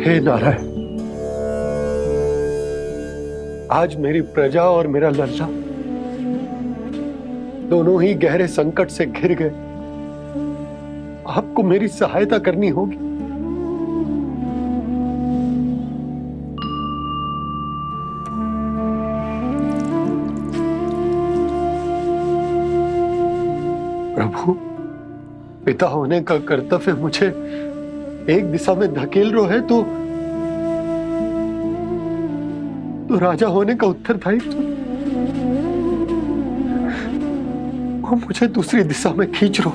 हे नारायण, आज मेरी प्रजा और मेरा लल्ला दोनों ही गहरे संकट से घिर गए। आपको मेरी सहायता करनी होगी। प्रभु, पिता होने का कर्तव्य मुझे एक दिशा में धकेल रहे है तो राजा होने का उत्तरदायित्व वो मुझे दूसरी दिशा में खींच रो।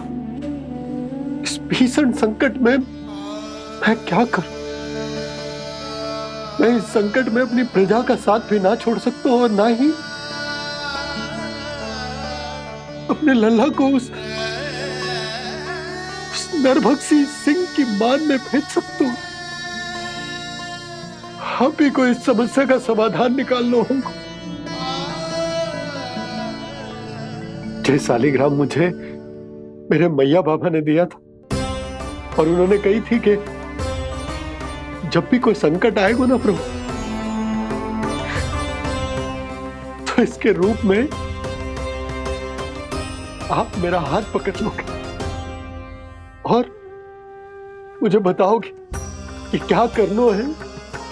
इस भीषण संकट में मैं क्या करूं? मैं इस संकट में अपनी प्रजा का साथ भी ना छोड़ सकता हूं और ना ही अपने लल्ला को उस नरभक्षी सिंह की मान में भेज सकता हूं। आप ही को इस समस्या का समाधान निकालना होगा। जय शालिग्राम मुझे मेरे मैया बाबा ने दिया था और उन्होंने कही थी कि जब भी कोई संकट आएगा ना प्रभु, तो इसके रूप में आप मेरा हाथ पकड़ लोगे और मुझे बताओगे कि क्या करना है,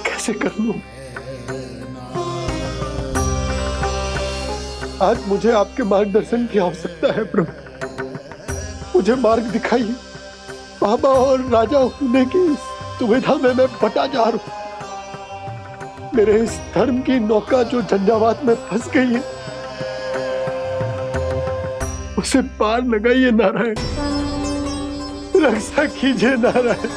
कैसे करना है। आज मुझे आपके मार्गदर्शन की आवश्यकता है प्रभु। मुझे मार्ग दिखाइए। बाबा और राजा होने की सुविधा में मैं बटा जा रहा हूं। मेरे इस धर्म की नौका जो झंझावात में फंस गई है, उसे पार लगाइए नारायण। रक्षा कीजिए नारायण।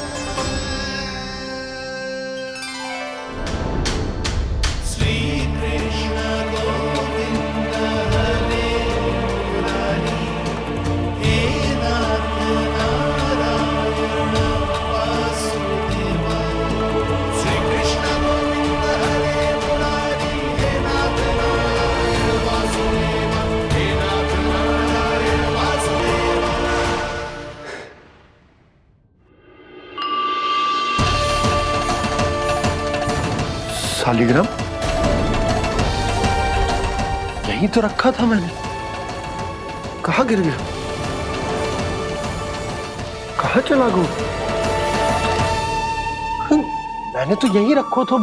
शालिग्राम यहीं तो रखा था मैंने। कहाँ गिर गया? कहाँ चला गया? मैंने तो यहीं रखो तो।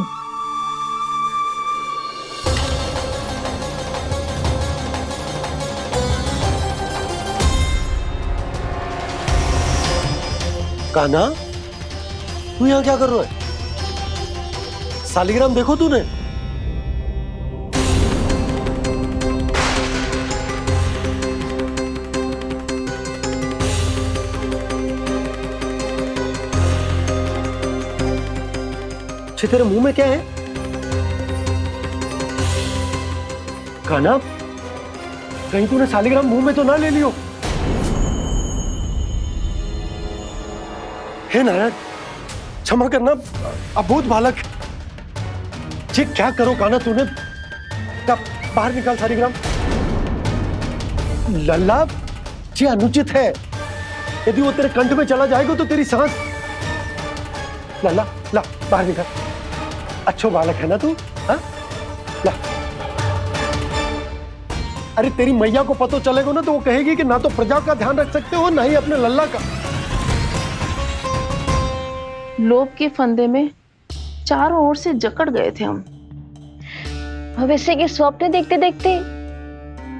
कान्हा, तू यहाँ क्या कर रहा है? शालिग्राम देखो तूने? अच्छे, तेरे मुंह में क्या है? कान्हा, कहीं तूने शालिग्राम मुंह में तो ना ले लियो? हे नारायण, क्षमा करना, अबोध बालक। जी क्या करो कान्हा तूने? कब बाहर निकाल शालिग्राम। लल्ला, जी अनुचित है। यदि वो तेरे कंठ में चला जाएगा तो तेरी सांस। लल्ला, ला बाहर निकाल। अच्छो बालक है ना तू? हाँ, ला। अरे तेरी मैया को पता चलेगा ना तो वो कहेगी कि ना तो प्रजा का ध्यान रख सकते हो ना ही अपने लल्ला का। लोभ के फंदे में चारों ओर से जकड़ गए थे हम। भविष्य के स्वप्न देखते देखते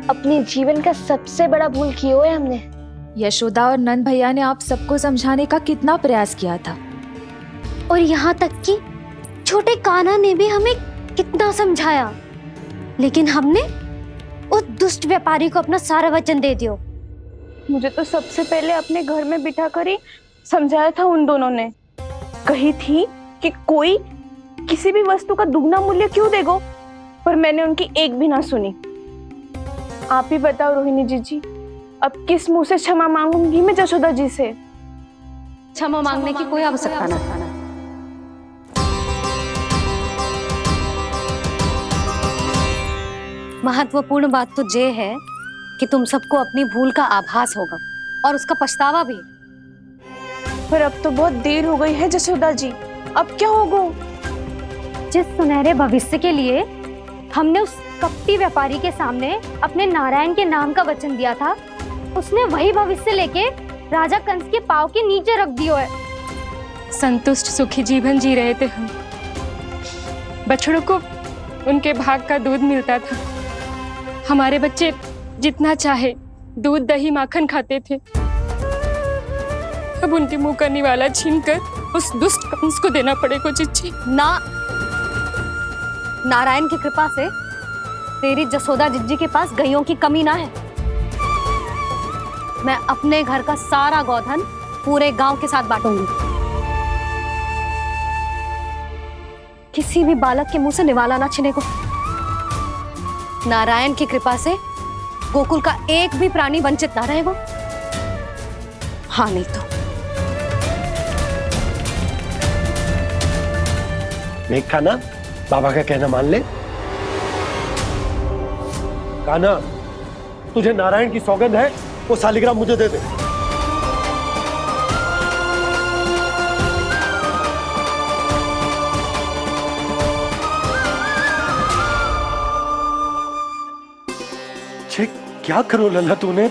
अपने जीवन का सबसे बड़ा भूल किया है हमने। यशोदा और नंद भैया ने आप सबको समझाने का कितना प्रयास किया था, और यहाँ तक कि छोटे कान्हा ने भी हमें कितना समझाया, लेकिन हमने उस दुष्ट व्यापारी को अपना सारा वचन दे दिया। मुझे तो सबसे पहले अपने घर में बिठा कर ही समझाया था उन दोनों ने। कही थी कि कोई किसी भी वस्तु का दुगना मूल्य क्यों देगा, पर मैंने उनकी एक भी ना सुनी। आप ही बताओ रोहिणी जी, अब किस मुंह से क्षमा मांगूंगी मैं जशोदा जी से? क्षमा मांगने की कोई आवश्यकता ना था। महत्वपूर्ण बात तो ये है कि तुम सबको अपनी भूल का आभास होगा और उसका पछतावा भी। पर अब तो बहुत देर हो गई है जशोदा जी। अब क्या होगा? जिस सुनहरे भविष्य के लिए हमने उस कपटी व्यापारी के सामने अपने नारायण के नाम का वचन दिया था, उसने वही भविष्य लेके राजा कंस के पांव के नीचे रख दियो है। संतुष्ट सुखी जीवन जी रहे थे हम। बछड़ों को उनके भाग का दूध मिलता था। हमारे बच्चे जितना चाहे दूध दही माखन खाते थे। अब उनके मुंह का निवाला छीनकर उस दुष्ट कंस को देना पड़ेगा चिच्ची। ना, नारायण की कृपा से तेरी जसोदा जिज्जी के पास गैयों की कमी ना है। मैं अपने घर का सारा गोधन पूरे गांव के साथ बांटूंगी। किसी भी बालक के मुंह से निवाला ना छिने को। नारायण की कृपा से गोकुल का एक भी प्राणी वंचित ना रहेगा। हाँ नहीं तो देख कान्हा, बाबा का कहना मान ले। कान्हा, तुझे नारायण की सौगंध है, वो शालिग्राम मुझे दे दे। ये क्या करो लल्ला तूने?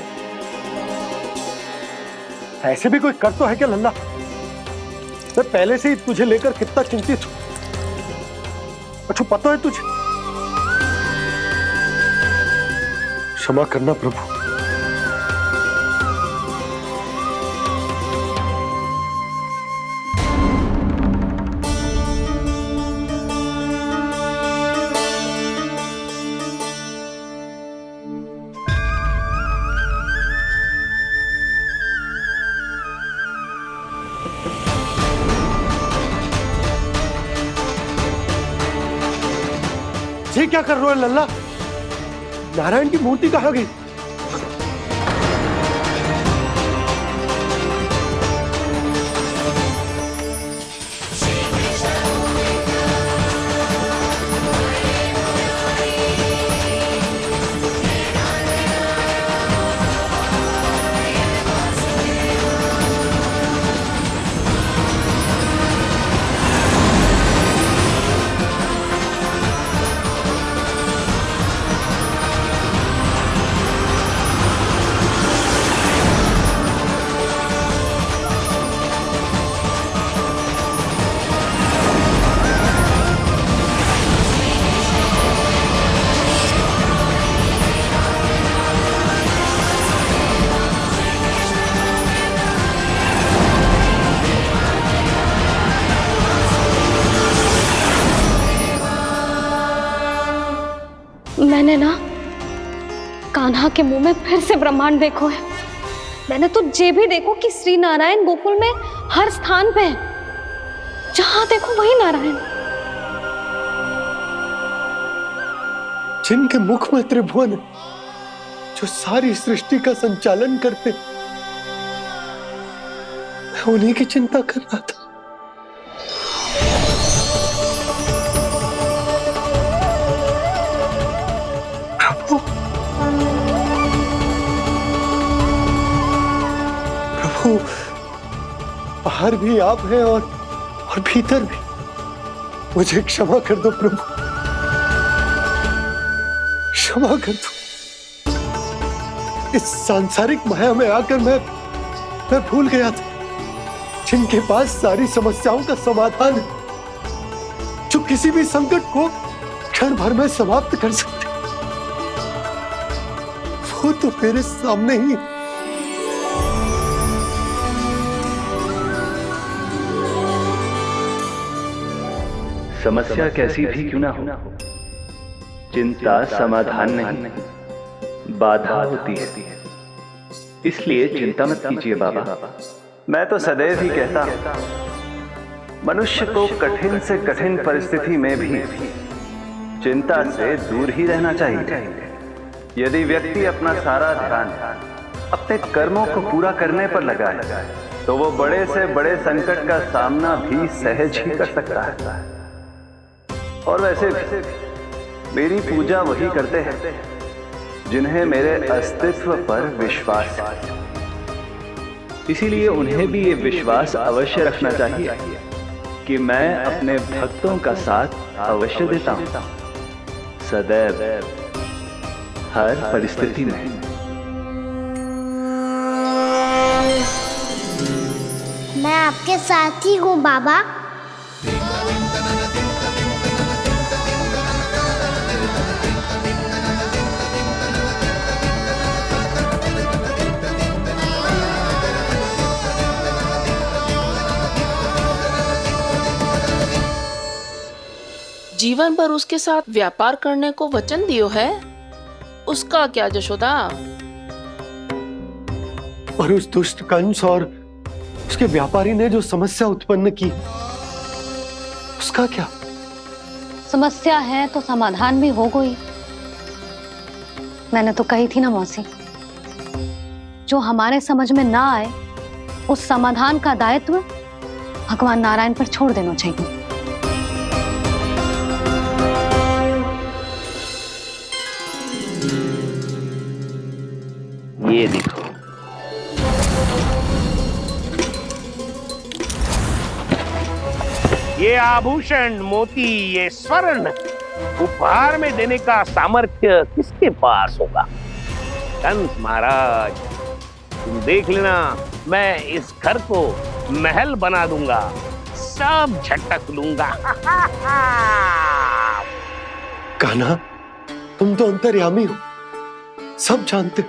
ऐसे भी कोई कर तो है क्या लल्ला? मैं पहले से ही तुझे लेकर कितना चिंतित हूं। अच्छा पता है तुझे? क्षमा करना प्रभु। ये क्या कर रहे हो लल्ला? नारायण की मूर्ति कहाँ गई? मैंने ना कान्हा के मुंह में फिर से ब्रह्मांड देखो है। मैंने तो ये भी देखो कि श्री नारायण गोकुल में हर स्थान पे है। जहां देखो वही नारायण। जिनके मुख में त्रिभुवन है, जो सारी सृष्टि का संचालन करते, मैं उन्हीं की चिंता कर रहा था। प्रभु, बाहर भी आप हैं और भीतर भी। मुझे क्षमा कर दो प्रभु, क्षमा कर दो। इस सांसारिक माया में आकर मैं भूल गया था, जिनके पास सारी समस्याओं का समाधान है, जो किसी भी संकट को क्षण भर में समाप्त कर सकते, वो तो मेरे सामने ही। समस्या कैसी भी क्यों ना हो, चिंता समाधान नहीं, बाधा होती है। इसलिए चिंता मत कीजिए बाबा। मैं तो सदैव ही कहता हूं, मनुष्य को कठिन से कठिन परिस्थिति में भी चिंता से दूर ही रहना चाहिए। यदि व्यक्ति अपना सारा ध्यान अपने कर्मों को पूरा करने पर लगाए, तो वो बड़े से बड़े संकट का सामना भी सहज ही कर सकता है। और वैसे भी मेरी पूजा वही करते हैं जिन्हें मेरे अस्तित्व पर विश्वास है। इसीलिए उन्हें भी ये विश्वास अवश्य रखना चाहिए कि मैं अपने भक्तों का साथ अवश्य देता हूं, सदैव, हर परिस्थिति में। मैं आपके साथ ही हूँ बाबा। जीवन भर उसके साथ व्यापार करने को वचन दियो है, उसका क्या यशोदा? और उस दुष्ट कंस और उसके व्यापारी ने जो समस्या उत्पन्न की, उसका क्या? समस्या है तो समाधान भी हो गई। मैंने तो कही थी ना मौसी, जो हमारे समझ में ना आए उस समाधान का दायित्व भगवान नारायण पर छोड़ देना चाहिए। ये देखो, ये आभूषण, मोती, ये स्वर्ण उपहार में देने का सामर्थ्य किसके पास होगा? कंस महाराज, तुम देख लेना, मैं इस घर को महल बना दूंगा, सब झटक लूंगा। कान्हा, तुम तो अंतर्यामी हो, सब जानते हो।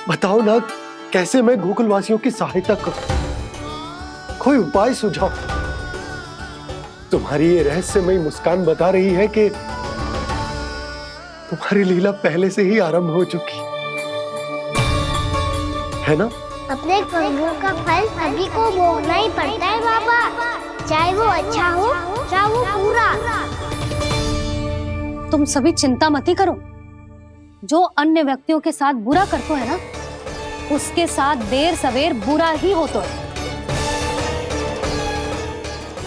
बताओ ना, कैसे मैं गोकुलवासियों की सहायता करूं? कोई उपाय सुझाओ। तुम्हारी ये रहस्यमयी मुस्कान बता रही है कि तुम्हारी लीला पहले से ही आरंभ हो चुकी है ना? अपने कर्मों का फल सभी को भोगना ही पड़ता है बाबा, चाहे वो अच्छा हो चाहे वो बुरा। तुम सभी चिंता मत ही करो। जो अन्य व्यक्तियों के साथ बुरा करते है ना, उसके साथ देर सवेर बुरा ही होता है।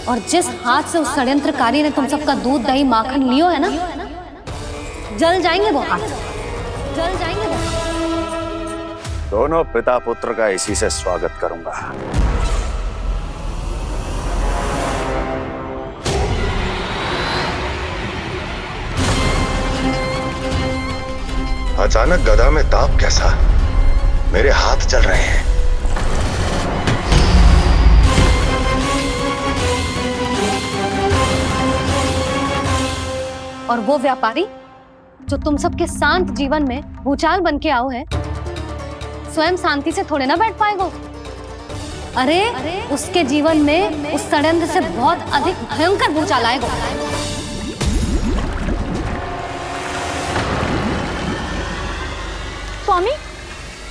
और जिस हाथ से उस षड्यंत्रकारी ने तुम सबका दूध दही माखन लियो है ना, जल जाएंगे वो हाथ, जल जाएंगे वो हाथ। दोनों पिता पुत्र का इसी से स्वागत करूंगा। अचानक गदा में ताप कैसा? मेरे हाथ चल रहे हैं। और वो व्यापारी जो तुम सबके शांत जीवन में भूचाल बन के आओ है, स्वयं शांति से थोड़े ना बैठ पाएगा। अरे उसके जीवन में उस षड्यंत्र से बहुत अधिक भयंकर भूचाल आएगा। स्वामी,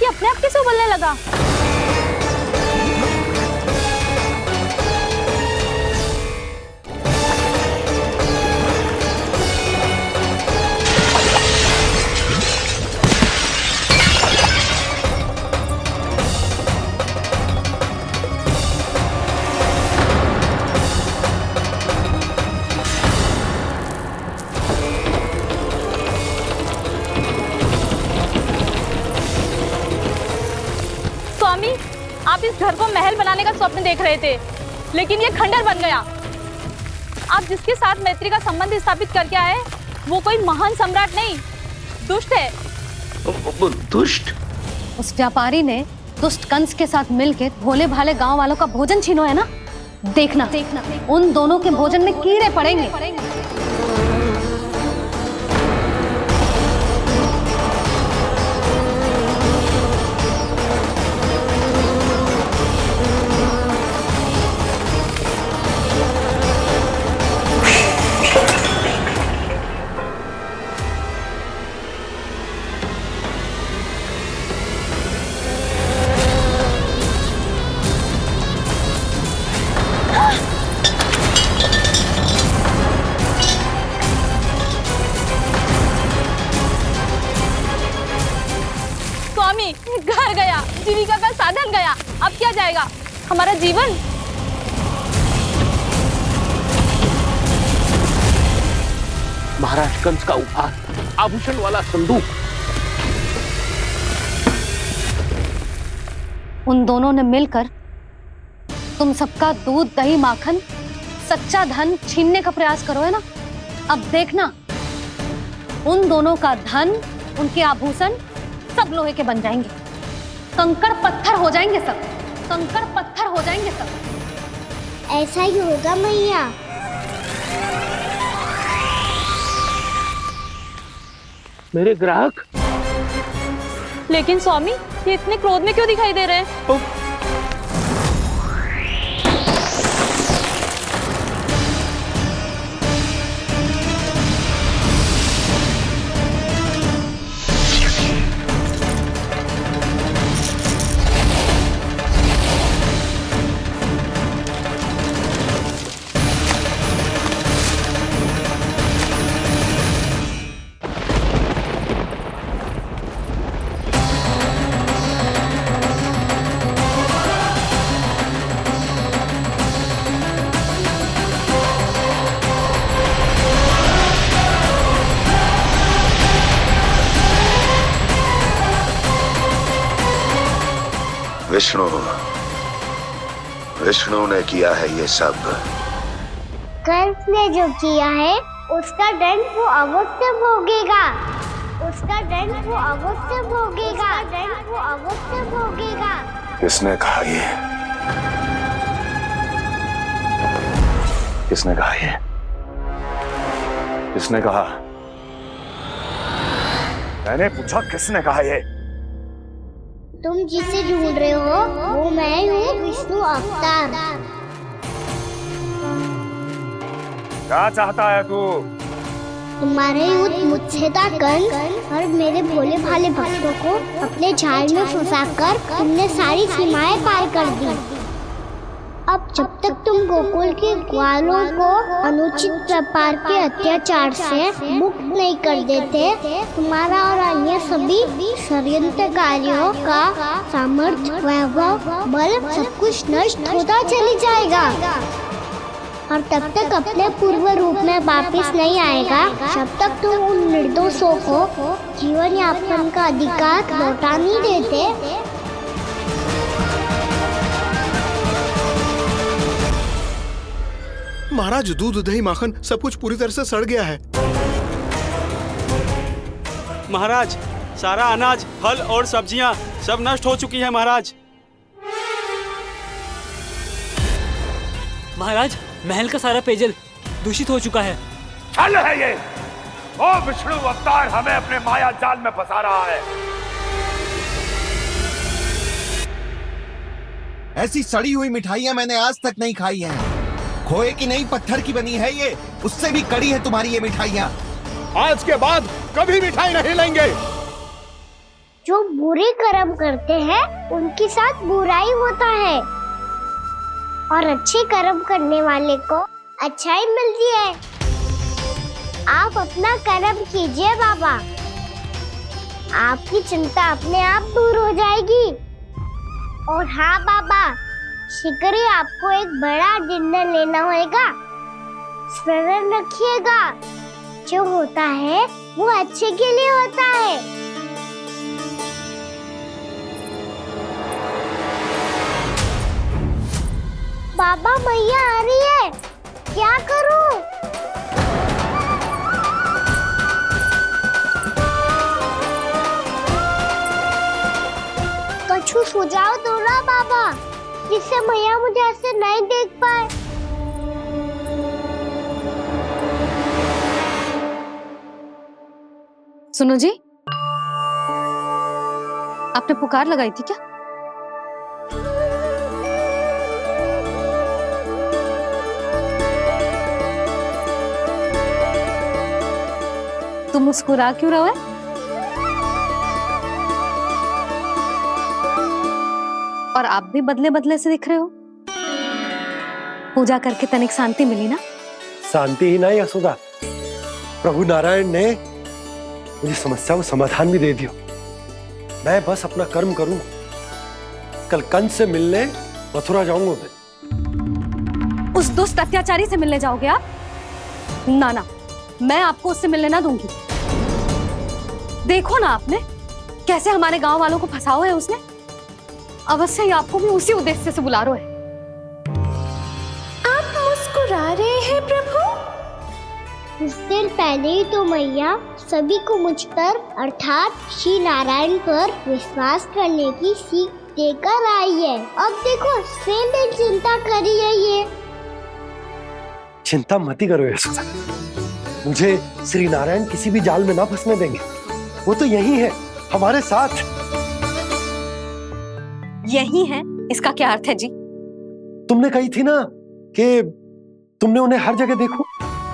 ये अपने आप कैसे उबलने लगा? आप इस घर को महल बनाने का स्वप्न देख रहे थे, लेकिन ये खंडर बन गया। आप जिसके साथ मैत्री का संबंध स्थापित करके आए, वो कोई महान सम्राट नहीं, दुष्ट है। दुष्ट? उस व्यापारी ने दुष्ट कंस के साथ मिलकर भोले भाले गांव वालों का भोजन छीनो है ना। देखना उन दोनों के भोजन में कीड़े पड़ेंगे। घर गया, जीविका का साधन गया, अब क्या जाएगा हमारा जीवन? महाराज कंस का उपहार, आभूषण वाला संदूक। उन दोनों ने मिलकर तुम सबका दूध दही माखन सच्चा धन छीनने का प्रयास करो है ना, अब देखना उन दोनों का धन, उनके आभूषण सब लोहे के बन जाएंगे, कंकड़ पत्थर हो जाएंगे सब, कंकड़ पत्थर हो जाएंगे सब। ऐसा ही होगा मैया। मेरे ग्राहक। लेकिन स्वामी, ये इतने क्रोध में क्यों दिखाई दे रहे हैं? विष्णु, विष्णु ने किया है ये सब। कंस ने जो किया है उसका दंड वो अवश्य भोगेगा, उसका दंड वो अवश्य भोगेगा, दंड वो अवश्य भोगेगा। किसने कहा ये? किसने कहा ये? किसने कहा? मैंने पूछा किसने कहा ये? तुम जिसे ढूंढ रहे हो वो मैं हूँ, विष्णु अवतार। क्या चाहता है तू? तुम्हारे युद्ध मुझसे था कंस, और मेरे भोले भाले भक्तों को अपने जाल में फंसाकर तुमने सारी सीमाएं पार कर दी। अब जब तक तुम गोकुल के ग्वालों को अनुचित प्रकार के अत्याचार से मुक्त नहीं कर देते, तुम्हारा और अन्य सभी षड्यंत्रकारियों का सामर्थ्य, वैभव, बल सब कुछ नष्ट होता चली जाएगा, और तब तक अपने पूर्व रूप में वापस नहीं आएगा जब तक तुम उन निर्दोषों को जीवन यापन का अधिकार लौटा नहीं देते। महाराज, दूध, दही, माखन सब कुछ पूरी तरह से सड़ गया है। महाराज, सारा अनाज, फल और सब्जियां सब नष्ट हो चुकी हैं महाराज। महाराज, महल का सारा पेयजल दूषित हो चुका है। छल है ये। ओ विष्णु अवतार हमें अपने माया जाल में फंसा रहा है। ऐसी सड़ी हुई मिठाइयां मैंने आज तक नहीं खाई हैं। खोए की नहीं, पत्थर की बनी है ये, उससे भी कड़ी है तुम्हारी ये मिठाइयां। आज के बाद कभी मिठाई नहीं लेंगे। जो बुरे कर्म करते हैं उनके साथ बुराई होता है, और अच्छे कर्म करने वाले को अच्छाई मिलती है। आप अपना कर्म कीजिए बाबा, आपकी चिंता अपने आप दूर हो जाएगी। और हाँ बाबा, शीघ्र ही आपको एक बड़ा निर्णय लेना होगा। स्मरण रखिएगा, जो होता है वो अच्छे के लिए होता है। बाबा, मैया आ रही है, क्या करूं? कुछ सुझाव दो ना बाबा, जिससे मैया मुझे ऐसे नहीं देख पाए। सुनो जी, आपने पुकार लगाई थी क्या? तुम मुस्कुरा क्यों रहे हो? और आप भी बदले बदले से दिख रहे हो। पूजा करके तनिक शांति मिली ना? शांति ही नहीं यशोदा, प्रभु नारायण ने मुझे समस्या को समाधान भी दे दिया। मैं बस अपना कर्म करूं। कल कंस से मिलने मथुरा जाऊंगा मैं। उस दुष्ट अत्याचारी से मिलने जाओगे आप? ना ना, मैं आपको उससे मिलने ना दूंगी। देखो ना आपने कैसे हमारे गांव वालों को फंसाओ है उसने। अवश्य ही आपको भी उसी उद्देश्य से बुला रहा है। आप मुस्कुरा आ रहे हैं प्रभु? कुछ देर पहले ही तो मैया सभी को मुझ पर अर्थात श्री नारायण पर विश्वास करने की सीख देकर आई है। अब देखो स्वयं भी चिंता कर रही है ये। चिंता मत ही करो यशोदा, मुझे श्री नारायण किसी भी जाल में ना फंसने देंगे। वो तो यही है हमारे साथ। यही है, इसका क्या अर्थ है जी? तुमने कही थी ना कि तुमने उन्हें हर जगह देखो,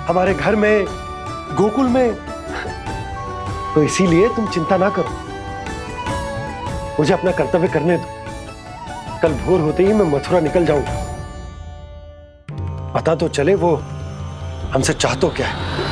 हमारे घर में, गोकुल में, तो इसीलिए तुम चिंता ना करो, मुझे अपना कर्तव्य करने दो। कल भोर होते ही मैं मथुरा निकल जाऊंगा। पता तो चले वो हमसे चाहतो क्या है।